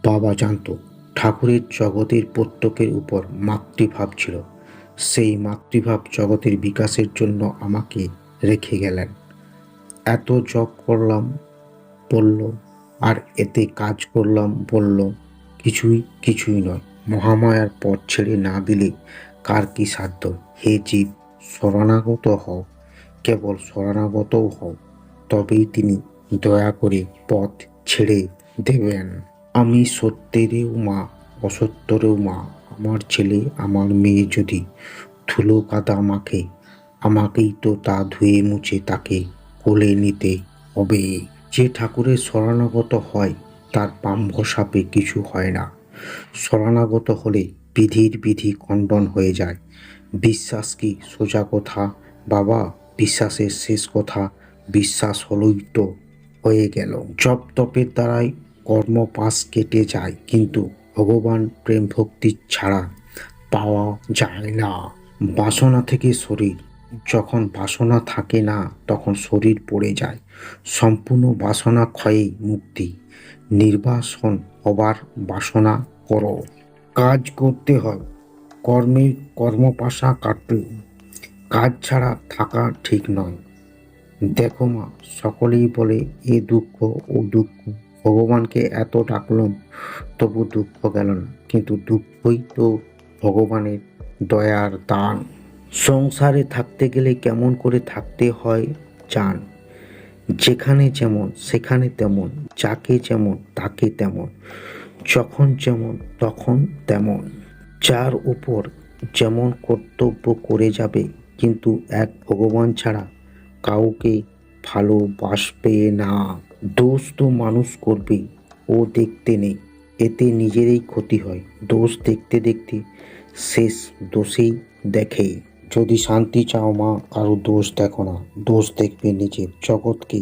বাবা জানত ঠাকুরের জগতের প্রত্যেকের উপর মাতৃভাব ছিল। সেই মাতৃভাব জগতের বিকাশের জন্য আমাকে রেখে গেলেন। এত জপ করলাম বলল, আর এতে কাজ করলাম বলল, কিছুই নয়। মহামায়ার পথ ছেড়ে না দিলে কার কি সাধ্য? হে জীব, শরণাগত হও, কেবল শরণাগতও হও, তবেই তিনি দয়া করে পথ ছেড়ে দেবেন। আমি সত্যেরও মা, অসত্যেরও মা। আমার ছেলে আমার মেয়ে যদি ধুলো কাদা মাখে, আমাকেই তো তা ধুয়ে মুছে তাকে কোলে নিতে হবে। যে ঠাকুরের শরণাগত হয় তার পাম্ভসাপে কিছু হয় না। শরণাগত হলে বিধি খণ্ডন হয়ে যায়। বিশ্বাস কি সোজা কথা বাবা? বিশ্বাসের শেষ কথা বিশ্বাস হলেই তো হয়ে গেল। জপ তপের দ্বারাই কর্মপাশ কেটে যায়, কিন্তু ভগবান প্রেম ভক্তি ছাড়া পাওয়া যায় না। বাসনা থেকে শরীর, যখন বাসনা থাকে না তখন শরীর পড়ে যায়। সম্পূর্ণ বাসনা ক্ষয়েই মুক্তি। নির্বাসন হবার বাসনা করো। কাজ করতে হয়, কর্মপাশা কাটবে। কাজ ছাড়া থাকা ঠিক নয়। দেখো মা, সকলেই বলে এ দুঃখ ও দুঃখ, ভগবানকে এত ডাকলাম তবু দুঃখ গেল না, কিন্তু দুঃখই তো ভগবানের দয়ার দান। সংসারে থাকতে গেলে কেমন করে থাকতে হয় জান। যেখানে যেমন সেখানে তেমন, যাকে যেমন তাকে তেমন, যখন যেমন তখন তেমন। যার উপর যেমন কর্তব্য করে যাবে, কিন্তু এক ভগবান ছাড়া কাউকে ভালোবাসবে না। দোষ তো মানুষ করবে, ও দেখতে নেই, এতে নিজেরই ক্ষতি হয়। দোষ দেখতে দেখতে শেষ দোষেই দেখে। যদি শান্তি চাও মা, কারো দোষ দেখো না, দোষ দেখবে নিজের। জগৎকে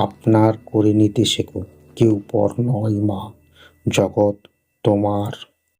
আপনার করে নিতে শেখো, কেউ পর নয় মা, জগৎ তোমার।